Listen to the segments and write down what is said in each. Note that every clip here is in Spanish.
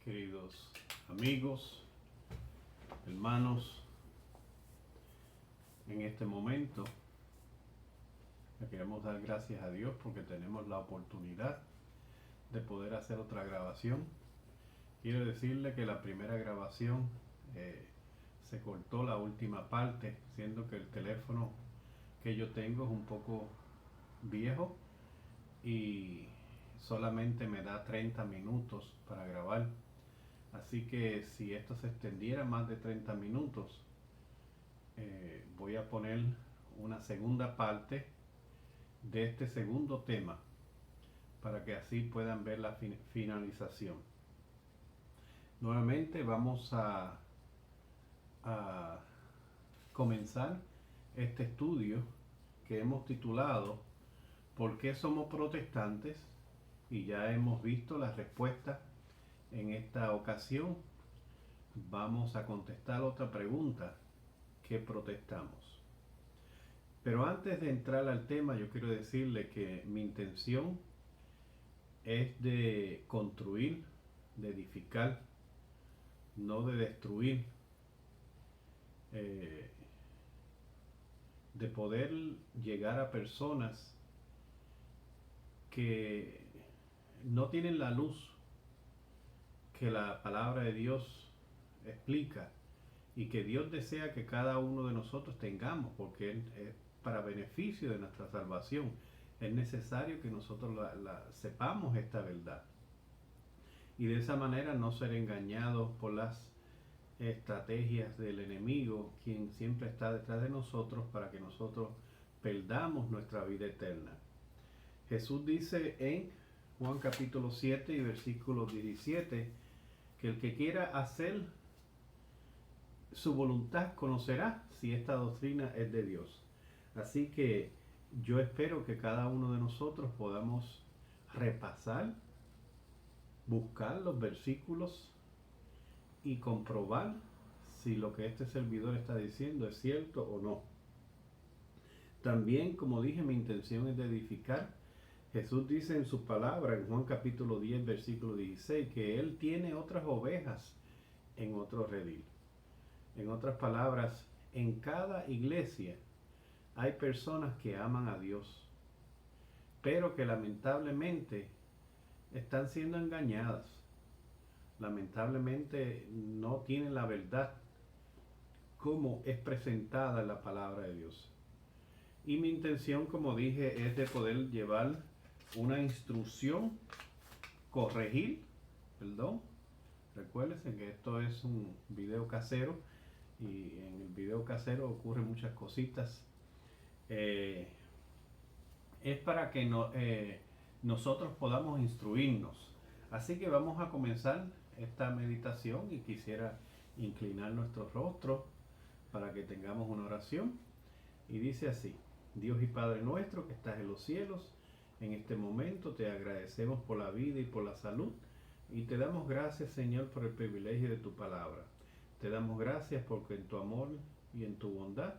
Queridos amigos, hermanos, en este momento le queremos dar gracias a Dios porque tenemos la oportunidad de poder hacer otra grabación. Quiero decirle que la primera grabación se cortó la última parte, siendo que el teléfono que yo tengo es un poco viejo y solamente me da 30 minutos para grabar. Así que si esto se extendiera más de 30 minutos, voy a poner una segunda parte de este segundo tema para que así puedan ver la finalización. Nuevamente vamos a comenzar este estudio que hemos titulado ¿Por qué somos protestantes? Y ya hemos visto la respuesta. En esta ocasión vamos a contestar otra pregunta: ¿qué protestamos? Pero antes de entrar al tema, yo quiero decirle que mi intención es de construir, de edificar, no de destruir, de poder llegar a personas que no tienen la luz que la palabra de Dios explica y que Dios desea que cada uno de nosotros tengamos, porque es para beneficio de nuestra salvación. Es necesario que nosotros sepamos esta verdad y de esa manera no ser engañados por las estrategias del enemigo, quien siempre está detrás de nosotros para que nosotros perdamos nuestra vida eterna. Jesús dice en Juan capítulo 7 y versículo 17 que el que quiera hacer su voluntad conocerá si esta doctrina es de Dios. Así que yo espero que cada uno de nosotros podamos repasar, buscar los versículos y comprobar si lo que este servidor está diciendo es cierto o no. También, como dije, mi intención es de edificar. Jesús dice en su palabra, en Juan capítulo 10, versículo 16, que Él tiene otras ovejas en otro redil. En otras palabras, en cada iglesia hay personas que aman a Dios, pero que lamentablemente están siendo engañadas. Lamentablemente no tienen la verdad como es presentada en la palabra de Dios. Y mi intención, como dije, es de poder llevar una instrucción, recuérdense que esto es un video casero y en el video casero ocurren muchas cositas. Es para que nosotros podamos instruirnos. Así que vamos a comenzar esta meditación y quisiera inclinar nuestro rostro para que tengamos una oración. Y dice así: Dios y Padre nuestro que estás en los cielos, en este momento te agradecemos por la vida y por la salud y te damos gracias, Señor, por el privilegio de tu palabra. Te damos gracias porque en tu amor y en tu bondad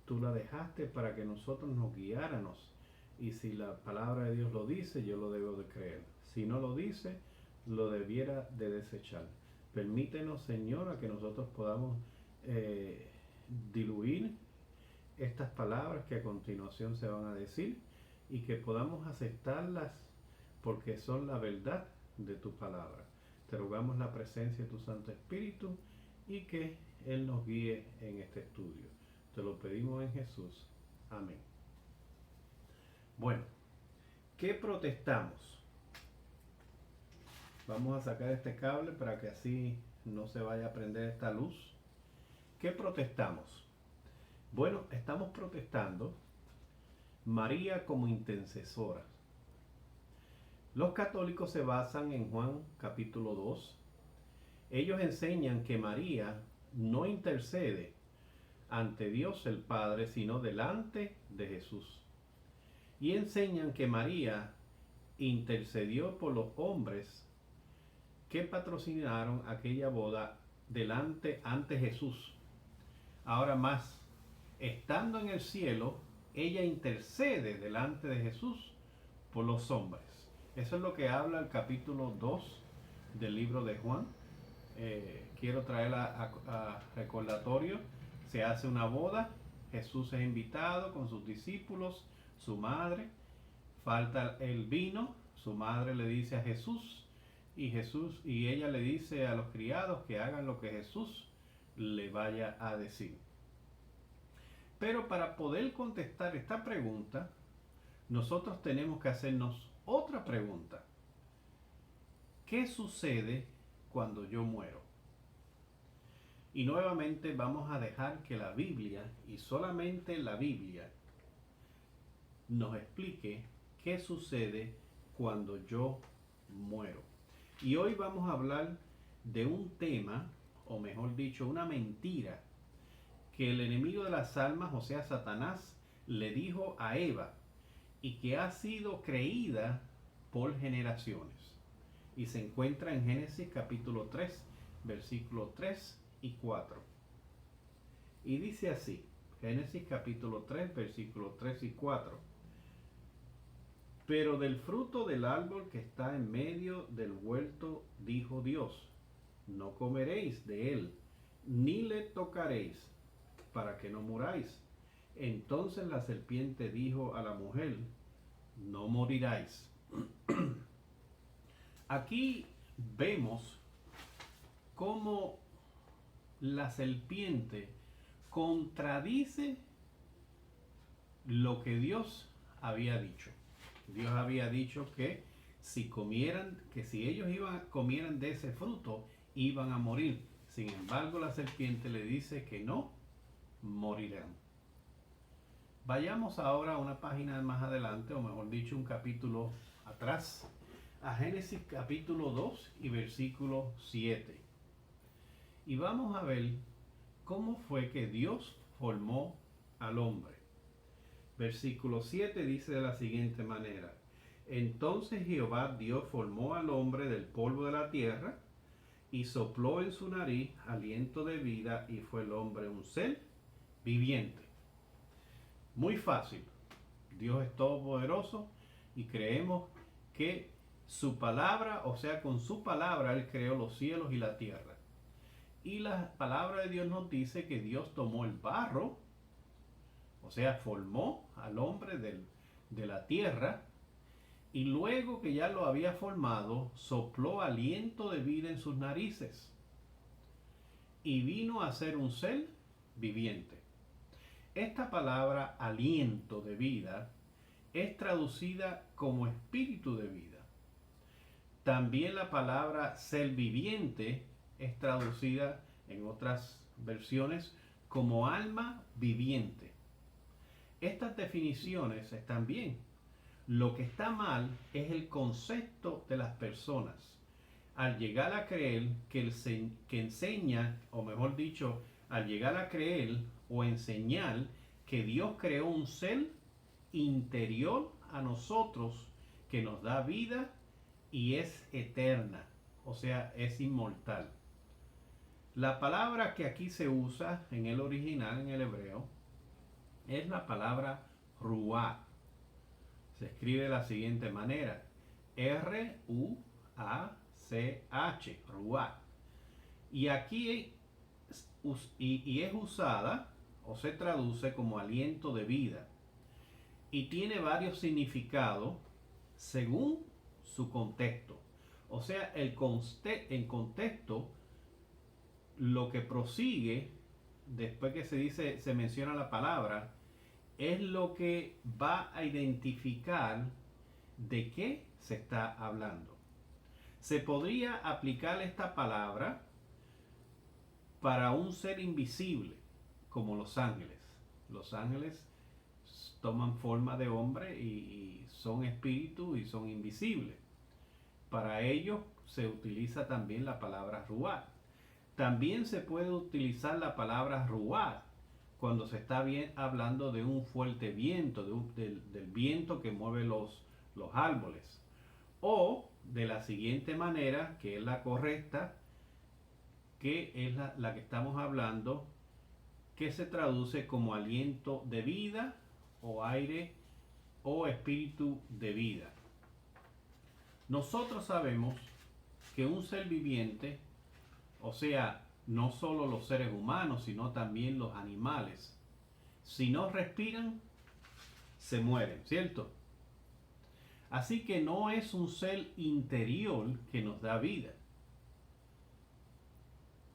tú la dejaste para que nosotros nos guiáramos, y si la palabra de Dios lo dice, yo lo debo de creer. Si no lo dice, lo debiera de desechar. Permítenos, Señor, a que nosotros podamos diluir estas palabras que a continuación se van a decir y que podamos aceptarlas porque son la verdad de tu palabra. Te rogamos la presencia de tu Santo Espíritu y que Él nos guíe en este estudio. Te lo pedimos en Jesús. Amén. Bueno, ¿qué protestamos? Vamos a sacar este cable para que así no se vaya a prender esta luz. ¿Qué protestamos? Bueno, estamos protestando María como intercesora. Los católicos se basan en Juan capítulo 2. Ellos enseñan que María no intercede ante Dios el Padre, sino delante de Jesús. Y enseñan que María intercedió por los hombres que patrocinaron aquella boda ante Jesús. Ahora más, estando en el cielo, ella intercede delante de Jesús por los hombres. Eso es lo que habla el capítulo 2 del libro de Juan. Quiero traer a recordatorio. Se hace una boda, Jesús es invitado con sus discípulos, su madre, falta el vino, su madre le dice a Jesús y ella le dice a los criados que hagan lo que Jesús le vaya a decir. Pero para poder contestar esta pregunta, nosotros tenemos que hacernos otra pregunta. ¿Qué sucede cuando yo muero? Y nuevamente vamos a dejar que la Biblia, y solamente la Biblia, nos explique qué sucede cuando yo muero. Y hoy vamos a hablar de un tema, o mejor dicho, una mentira que el enemigo de las almas, o sea, Satanás, le dijo a Eva y que ha sido creída por generaciones. Y se encuentra en Génesis capítulo 3, versículos 3 y 4. Y dice así, Génesis capítulo 3, versículos 3 y 4. Pero del fruto del árbol que está en medio del huerto, dijo Dios, no comeréis de él, ni le tocaréis, para que no muráis. Entonces la serpiente dijo a la mujer, no moriráis. Aquí vemos cómo la serpiente contradice lo que Dios había dicho. Dios había dicho que si ellos comieran de ese fruto, iban a morir. Sin embargo, la serpiente le dice que no morirán. Vayamos ahora a una página más adelante, o mejor dicho, un capítulo atrás, a Génesis capítulo 2 y versículo 7. Y vamos a ver cómo fue que Dios formó al hombre. Versículo 7 dice de la siguiente manera: Entonces Jehová Dios formó al hombre del polvo de la tierra y sopló en su nariz aliento de vida, y fue el hombre un ser viviente. Muy fácil. Dios es todopoderoso y creemos que su palabra, o sea, con su palabra Él creó los cielos y la tierra. Y la palabra de Dios nos dice que Dios tomó el barro, o sea, formó al hombre de la tierra, y luego que ya lo había formado, sopló aliento de vida en sus narices y vino a ser un ser viviente. Esta palabra aliento de vida es traducida como espíritu de vida. También la palabra ser viviente es traducida en otras versiones como alma viviente. Estas definiciones están bien. Lo que está mal es el concepto de las personas al llegar a creer que enseña, o mejor dicho, al llegar a creer o enseñar que Dios creó un ser interior a nosotros que nos da vida y es eterna, o sea, es inmortal. La palabra que aquí se usa en el original, en el hebreo, es la palabra ruach. Se escribe de la siguiente manera: R-U-A-C-H, ruach. Y aquí es usada o se traduce como aliento de vida. Y tiene varios significados según su contexto. O sea, en contexto, lo que prosigue después que se menciona la palabra, es lo que va a identificar de qué se está hablando. Se podría aplicar esta palabra para un ser invisible, como los ángeles. Los ángeles toman forma de hombre y son espíritus y son invisibles. Para ellos se utiliza también la palabra ruach. También se puede utilizar la palabra ruach cuando se está hablando de un fuerte viento, del viento que mueve los árboles. O de la siguiente manera, que es la correcta, que es la que estamos hablando, que se traduce como aliento de vida o aire o espíritu de vida. Nosotros sabemos que un ser viviente, o sea, no solo los seres humanos, sino también los animales, si no respiran, se mueren, ¿cierto? Así que no es un ser interior que nos da vida.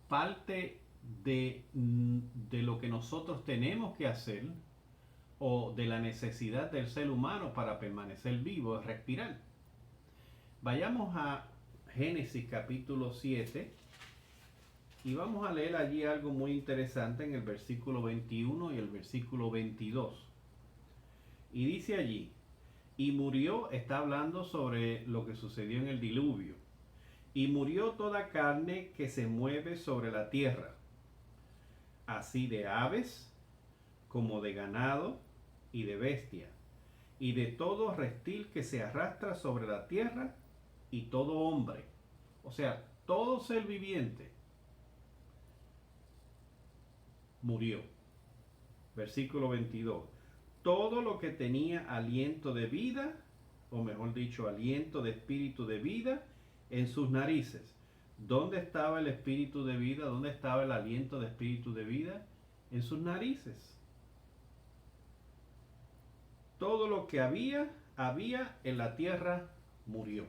Parte de lo que nosotros tenemos que hacer o de la necesidad del ser humano para permanecer vivo es respirar. Vayamos a Génesis capítulo 7 y vamos a leer allí algo muy interesante en el versículo 21 y el versículo 22. Y dice allí, y murió, está hablando sobre lo que sucedió en el diluvio, y murió toda carne que se mueve sobre la tierra, así de aves como de ganado y de bestia, y de todo reptil que se arrastra sobre la tierra, y todo hombre, o sea, todo ser viviente, murió. Versículo 22. Todo lo que tenía aliento de vida, o mejor dicho, aliento de espíritu de vida, en sus narices. ¿Dónde estaba el espíritu de vida? ¿Dónde estaba el aliento de espíritu de vida? En sus narices. Todo lo que había en la tierra murió.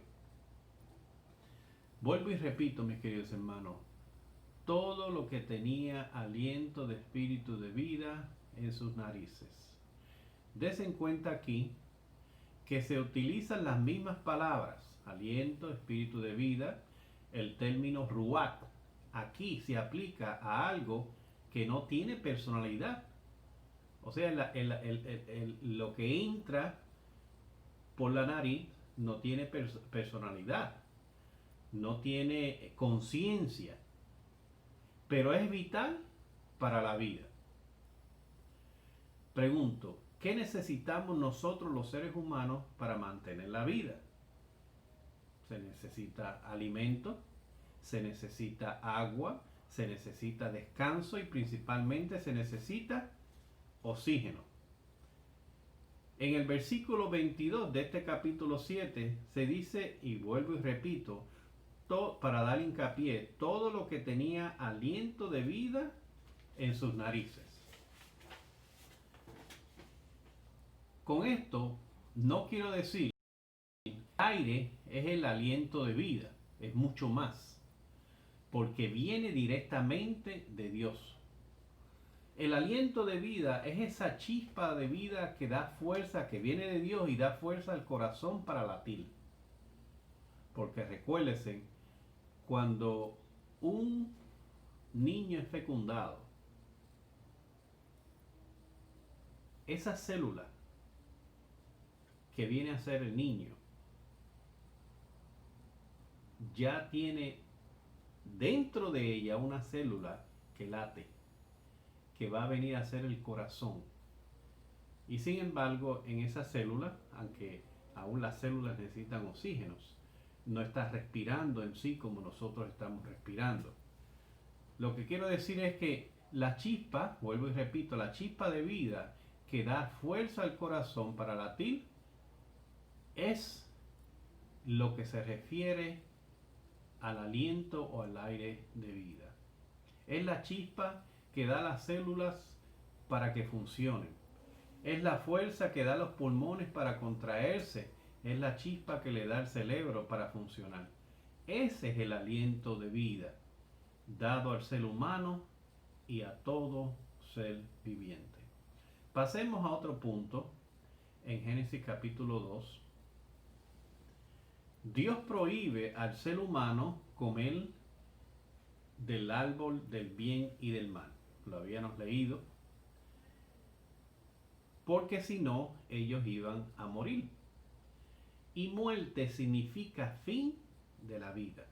Vuelvo y repito, mis queridos hermanos, todo lo que tenía aliento de espíritu de vida en sus narices. Desen cuenta aquí que se utilizan las mismas palabras, aliento, espíritu de vida, el término ruach. Aquí se aplica a algo que no tiene personalidad. O sea, lo que entra por la nariz no tiene personalidad, no tiene conciencia, pero es vital para la vida. Pregunto, ¿qué necesitamos nosotros los seres humanos para mantener la vida? Se necesita alimento, se necesita agua, se necesita descanso y principalmente se necesita oxígeno. En el versículo 22 de este capítulo 7 se dice, y vuelvo y repito, para dar hincapié, todo lo que tenía aliento de vida en sus narices. Con esto no quiero decir que el aire es el aliento de vida, es mucho más, porque viene directamente de Dios. El aliento de vida es esa chispa de vida que da fuerza, que viene de Dios y da fuerza al corazón para latir. Porque recuérdense, cuando un niño es fecundado, esa célula que viene a ser el niño ya tiene dentro de ella una célula que late, que va a venir a ser el corazón. Y sin embargo, en esa célula, aunque aún las células necesitan oxígenos, no está respirando en sí como nosotros estamos respirando. Lo que quiero decir es que la chispa, vuelvo y repito, la chispa de vida que da fuerza al corazón para latir es lo que se refiere al aliento o al aire de vida. Es la chispa que da las células para que funcionen. Es la fuerza que da los pulmones para contraerse. Es la chispa que le da el cerebro para funcionar. Ese es el aliento de vida dado al ser humano y a todo ser viviente. Pasemos a otro punto en Génesis capítulo 2. Dios prohíbe al ser humano comer del árbol del bien y del mal. Lo habíamos leído. Porque si no, ellos iban a morir. Y muerte significa fin de la vida.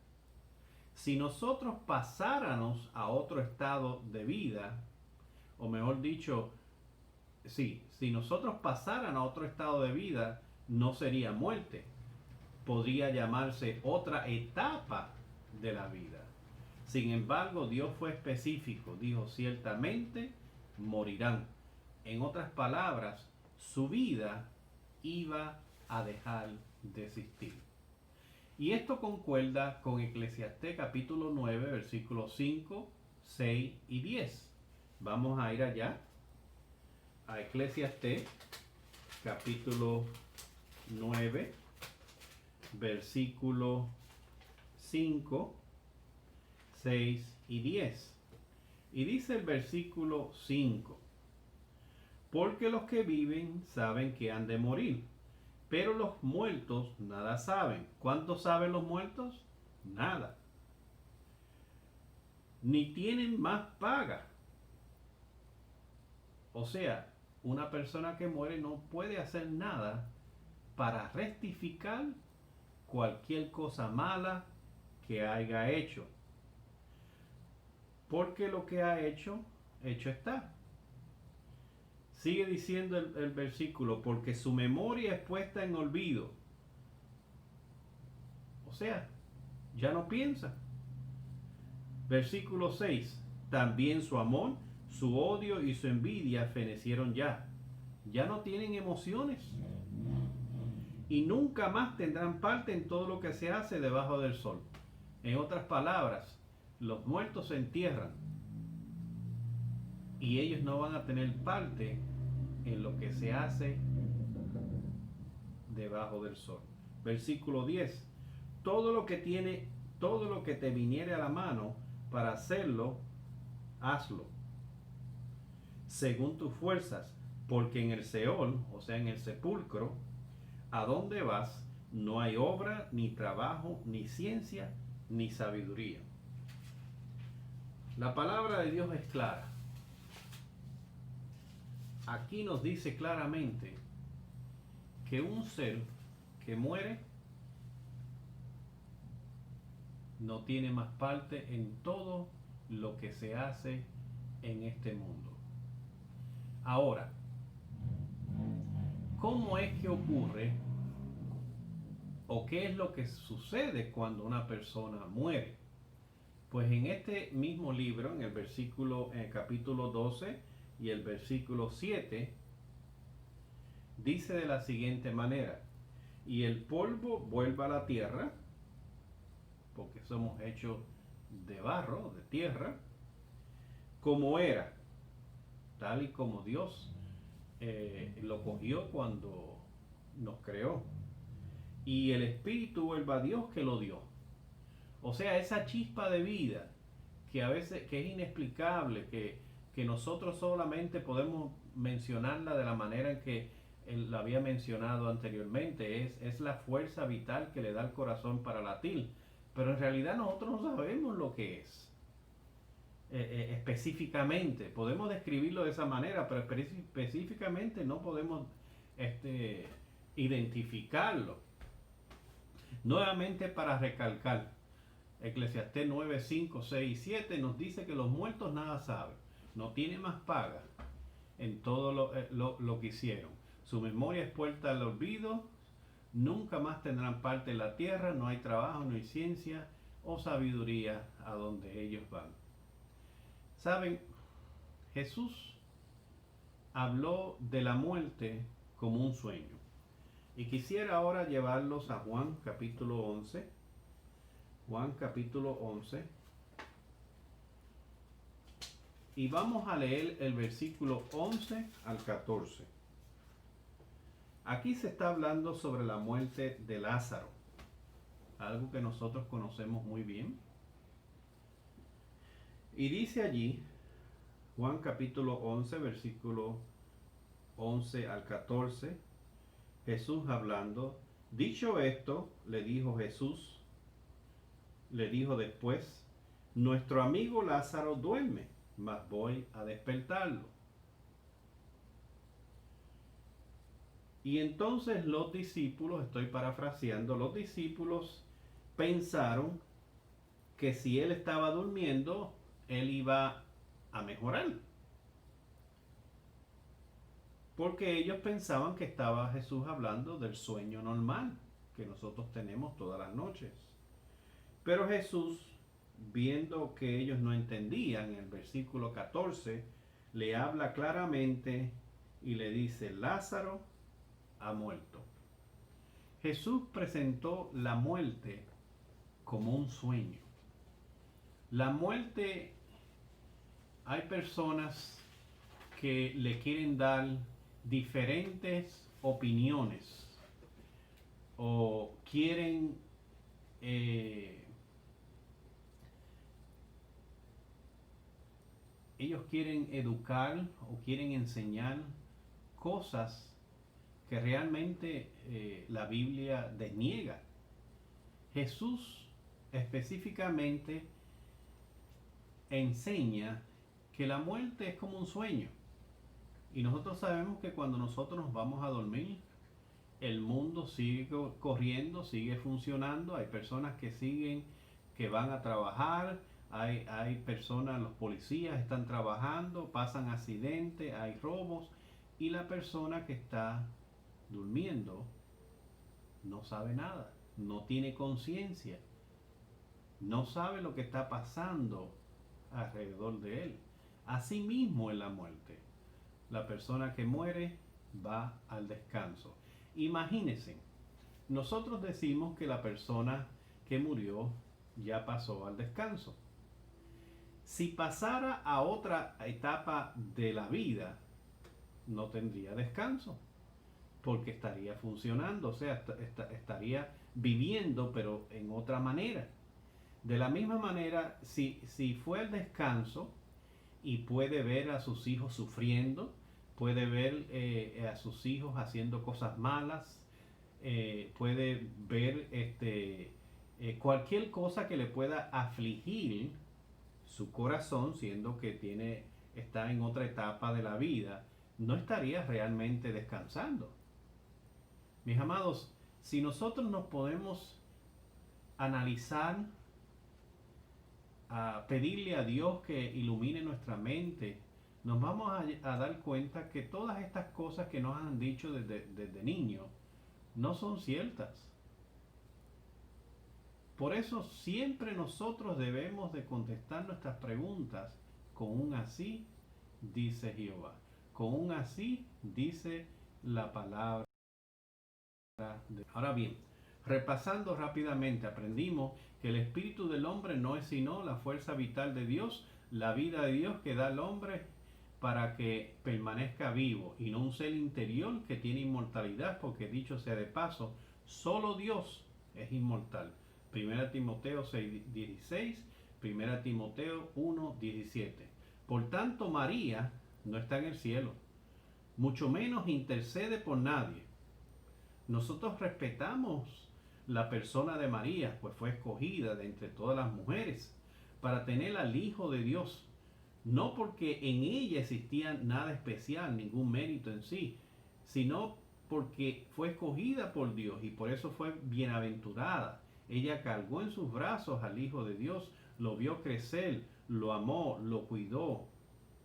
Si nosotros pasáramos a otro estado de vida, o mejor dicho, si nosotros pasaran a otro estado de vida, no sería muerte. Podría llamarse otra etapa de la vida. Sin embargo, Dios fue específico. Dijo, ciertamente morirán. En otras palabras, su vida iba a dejar de existir. Y esto concuerda con Eclesiastés capítulo 9, versículos 5, 6 y 10. Vamos a ir allá a Eclesiastés capítulo 9, versículo 5, 6 y 10. Y dice el versículo 5: porque los que viven saben que han de morir, pero los muertos nada saben. ¿Cuánto saben los muertos? Nada. Ni tienen más paga. O sea, una persona que muere no puede hacer nada para rectificar cualquier cosa mala que haya hecho. Porque lo que ha hecho, hecho está. Sigue diciendo el versículo: porque su memoria es puesta en olvido. O sea, ya no piensa. Versículo 6: también su amor, su odio y su envidia fenecieron ya. Ya no tienen emociones. Y nunca más tendrán parte en todo lo que se hace debajo del sol. En otras palabras, los muertos se entierran y ellos no van a tener parte en lo que se hace debajo del sol. Versículo 10: todo lo que te viniere a la mano para hacerlo, hazlo según tus fuerzas, porque en el Seol, o sea, en el sepulcro, a donde vas, no hay obra, ni trabajo, ni ciencia, ni sabiduría. La palabra de Dios es clara. Aquí nos dice claramente que un ser que muere no tiene más parte en todo lo que se hace en este mundo. Ahora, ¿cómo es que ocurre o qué es lo que sucede cuando una persona muere? Pues en este mismo libro, en el capítulo 12 y el versículo 7, dice de la siguiente manera: y el polvo vuelve a la tierra, porque somos hechos de barro, de tierra, como era, tal y como Dios lo cogió cuando nos creó. Y el espíritu vuelve a Dios que lo dio. O sea, esa chispa de vida que a veces que es inexplicable, que nosotros solamente podemos mencionarla de la manera en que él la había mencionado anteriormente, es la fuerza vital que le da al corazón para latir. Pero en realidad nosotros no sabemos lo que es. Específicamente, podemos describirlo de esa manera, pero específicamente no podemos identificarlo. Nuevamente, para recalcar, Eclesiastés 9, 5, 6 y 7 nos dice que los muertos nada saben, no tienen más paga en todo lo que hicieron. Su memoria es puerta al olvido, nunca más tendrán parte en la tierra, no hay trabajo, no hay ciencia o sabiduría a donde ellos van. Saben, Jesús habló de la muerte como un sueño. Y quisiera ahora llevarlos a Juan capítulo 11. Juan capítulo 11. Y vamos a leer el versículo 11 al 14. Aquí se está hablando sobre la muerte de Lázaro, algo que nosotros conocemos muy bien. Y dice allí, Juan capítulo 11, versículo 11 al 14, Jesús hablando: dicho esto, le dijo después: nuestro amigo Lázaro duerme, mas voy a despertarlo. Y entonces los discípulos, estoy parafraseando, los discípulos pensaron que si él estaba durmiendo, él iba a mejorar. Porque ellos pensaban que estaba Jesús hablando del sueño normal que nosotros tenemos todas las noches. Pero Jesús, viendo que ellos no entendían, en el versículo 14, le habla claramente y le dice: Lázaro ha muerto. Jesús presentó la muerte como un sueño. La muerte, hay personas que le quieren dar diferentes opiniones o quieren ellos quieren educar o quieren enseñar cosas que realmente la Biblia deniega. Jesús específicamente enseña que la muerte es como un sueño. Y nosotros sabemos que cuando nosotros nos vamos a dormir, el mundo sigue corriendo, sigue funcionando. Hay personas que siguen, que van a trabajar. Hay personas, los policías están trabajando, pasan accidentes, hay robos. Y la persona que está durmiendo no sabe nada, no tiene conciencia, no sabe lo que está pasando alrededor de él. Asimismo en la muerte, la persona que muere va al descanso. Imagínense, nosotros decimos que la persona que murió ya pasó al descanso. Si pasara a otra etapa de la vida, no tendría descanso, porque estaría funcionando, o sea, estaría viviendo, pero en otra manera. De la misma manera, si fue al descanso y puede ver a sus hijos sufriendo, puede ver a sus hijos haciendo cosas malas, puede ver cualquier cosa que le pueda afligir su corazón, siendo que está en otra etapa de la vida, no estaría realmente descansando. Mis amados, si nosotros nos podemos analizar, a pedirle a Dios que ilumine nuestra mente, nos vamos a dar cuenta que todas estas cosas que nos han dicho desde niños no son ciertas. Por eso siempre nosotros debemos de contestar nuestras preguntas con un así dice Jehová, con un así dice la palabra. Ahora bien, repasando rápidamente, aprendimos que el espíritu del hombre no es sino la fuerza vital de Dios, la vida de Dios que da al hombre para que permanezca vivo y no un ser interior que tiene inmortalidad, porque dicho sea de paso, solo Dios es inmortal. 1 Timoteo 6:16, 1 Timoteo 1:17. Por tanto, María no está en el cielo, mucho menos intercede por nadie. Nosotros respetamos la persona de María, pues fue escogida de entre todas las mujeres para tener al Hijo de Dios, no porque en ella existía nada especial, ningún mérito en sí, sino porque fue escogida por Dios y por eso fue bienaventurada. Ella cargó en sus brazos al Hijo de Dios, lo vio crecer, lo amó, lo cuidó,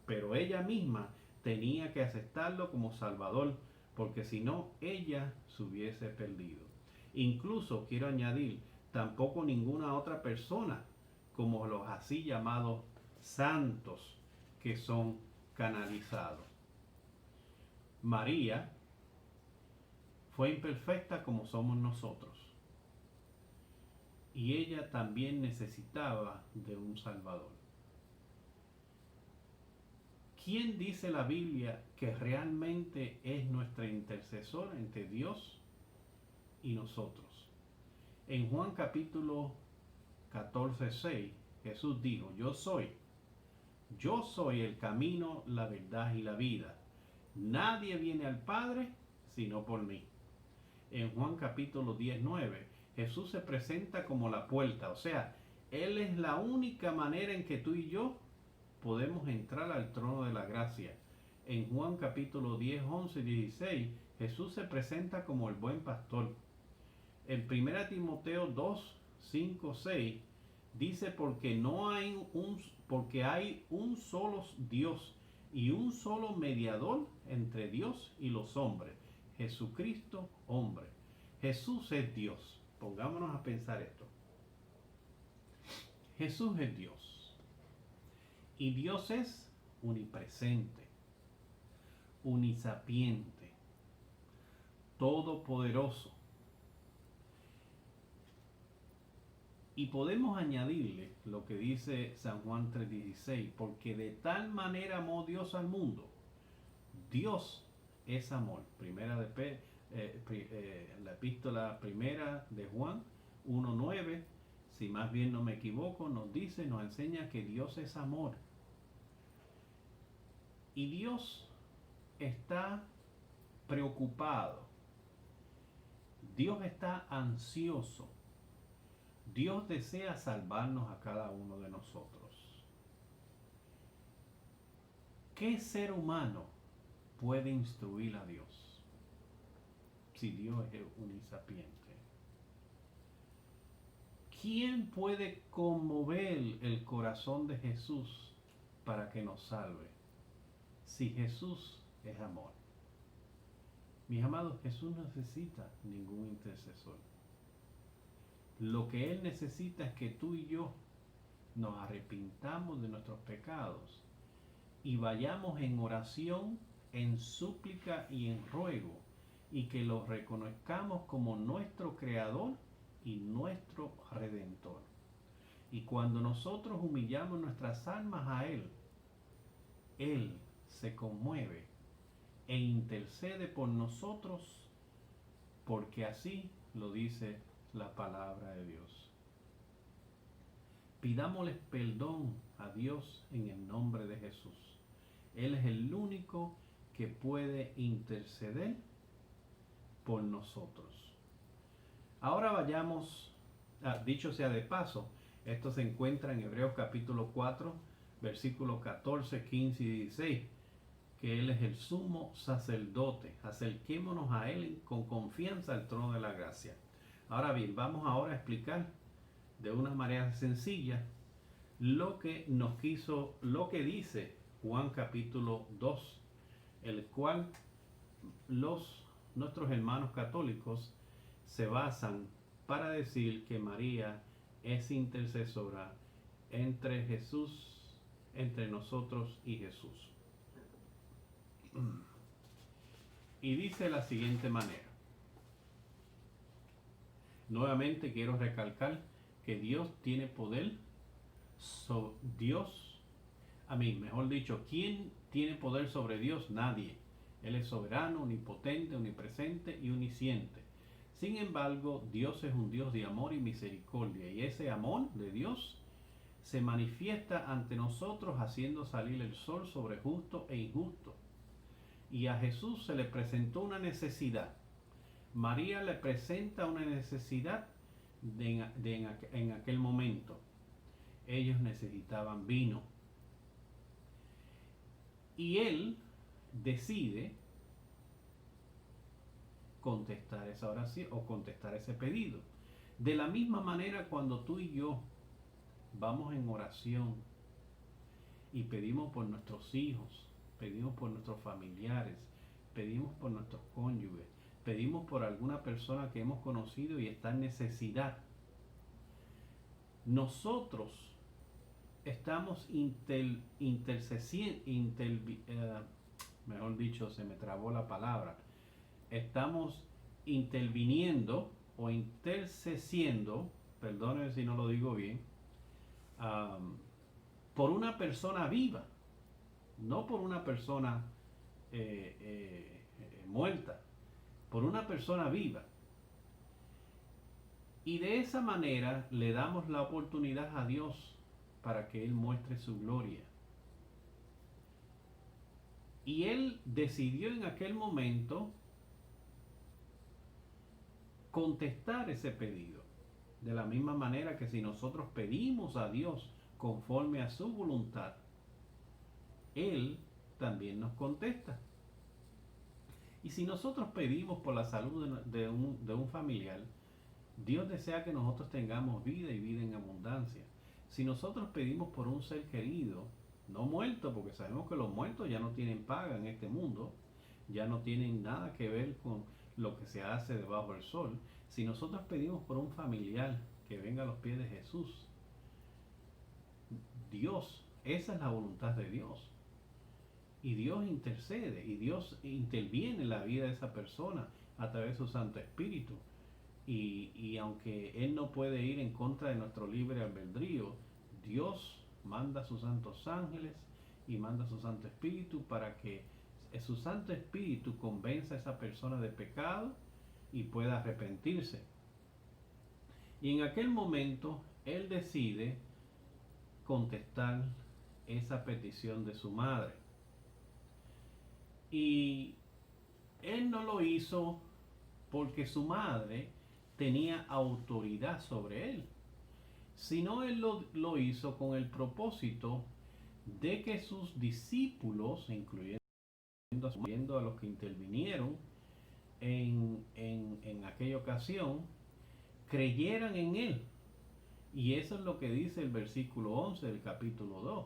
pero ella misma tenía que aceptarlo como Salvador, porque si no, ella se hubiese perdido. Incluso quiero añadir, tampoco ninguna otra persona, como los así llamados santos, que son canalizados. María fue imperfecta como somos nosotros, y ella también necesitaba de un Salvador. ¿Quién dice la Biblia que realmente es nuestra intercesora entre Dios y nosotros? En Juan capítulo 14:6, Jesús dijo, yo soy el camino, la verdad y la vida. Nadie viene al Padre sino por mí. En Juan capítulo 19, Jesús se presenta como la puerta, o sea, Él es la única manera en que tú y yo podemos entrar al trono de la gracia. En Juan capítulo 10, 11 y 16, Jesús se presenta como el buen pastor. En 1 Timoteo 2, 5, 6 dice porque hay un solo Dios y un solo mediador entre Dios y los hombres, Jesucristo hombre. Jesús es Dios. Pongámonos a pensar esto. Jesús es Dios. Y Dios es unipresente, unisapiente, todopoderoso, Y podemos añadirle lo que dice San Juan 3:16, porque de tal manera amó Dios al mundo. Dios es amor. La epístola primera de Juan 1:9, si más bien no me equivoco, nos enseña que Dios es amor. Y Dios está preocupado. Dios está ansioso. Dios desea salvarnos a cada uno de nosotros. ¿Qué ser humano puede instruir a Dios si Dios es unisapiente? ¿Quién puede conmover el corazón de Jesús para que nos salve si Jesús es amor? Mis amados, Jesús no necesita ningún intercesor. Lo que Él necesita es que tú y yo nos arrepintamos de nuestros pecados y vayamos en oración, en súplica y en ruego, y que lo reconozcamos como nuestro Creador y nuestro Redentor. Y cuando nosotros humillamos nuestras almas a Él, Él se conmueve e intercede por nosotros, porque así lo dice la palabra de Dios. Pidámosle perdón a Dios en el nombre de Jesús. Él es el único que puede interceder por nosotros. Ahora vayamos, dicho sea de paso, esto se encuentra en Hebreos capítulo 4, versículos 14, 15 y 16, que Él es el sumo sacerdote. Acerquémonos a Él con confianza al trono de la gracia. Ahora bien, vamos ahora a explicar de una manera sencilla lo que dice Juan capítulo 2, el cual nuestros hermanos católicos se basan para decir que María es intercesora entre nosotros y Jesús. Y dice de la siguiente manera. Nuevamente quiero recalcar que Dios tiene poder. ¿Quién tiene poder sobre Dios? Nadie. Él es soberano, omnipotente, omnipresente y omnisciente. Sin embargo, Dios es un Dios de amor y misericordia, y ese amor de Dios se manifiesta ante nosotros haciendo salir el sol sobre justo e injusto. Y a Jesús se le presentó una necesidad. María le presenta una necesidad en aquel momento. Ellos necesitaban vino. Y él decide contestar esa oración o contestar ese pedido. De la misma manera, cuando tú y yo vamos en oración y pedimos por nuestros hijos, pedimos por nuestros familiares, pedimos por nuestros cónyuges, pedimos por alguna persona que hemos conocido y está en necesidad, nosotros estamos mejor dicho, se me trabó la palabra, estamos interviniendo o intercediendo, perdónenme si no lo digo bien, por una persona viva, no por una persona muerta, por una persona viva. Y de esa manera le damos la oportunidad a Dios para que Él muestre su gloria. Y Él decidió en aquel momento contestar ese pedido. De la misma manera que si nosotros pedimos a Dios conforme a su voluntad, Él también nos contesta. Y si nosotros pedimos por la salud de un familiar, Dios desea que nosotros tengamos vida y vida en abundancia. Si nosotros pedimos por un ser querido, no muerto, porque sabemos que los muertos ya no tienen paga en este mundo, ya no tienen nada que ver con lo que se hace debajo del sol. Si nosotros pedimos por un familiar que venga a los pies de Jesús, Dios, esa es la voluntad de Dios. Y Dios intercede y Dios interviene en la vida de esa persona a través de su Santo Espíritu. y aunque Él no puede ir en contra de nuestro libre albedrío, Dios manda a sus santos ángeles y manda a su Santo Espíritu para que su Santo Espíritu convenza a esa persona de pecado y pueda arrepentirse. Y en aquel momento Él decide contestar esa petición de su madre. Y Él no lo hizo porque su madre tenía autoridad sobre él, sino él lo hizo con el propósito de que sus discípulos, incluyendo a los que intervinieron en aquella ocasión, creyeran en él. Y eso es lo que dice el versículo 11 del capítulo 2.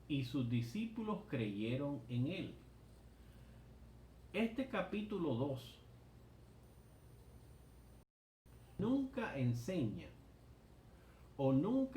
Y sus discípulos creyeron en él. Este capítulo 2 nunca enseña o nunca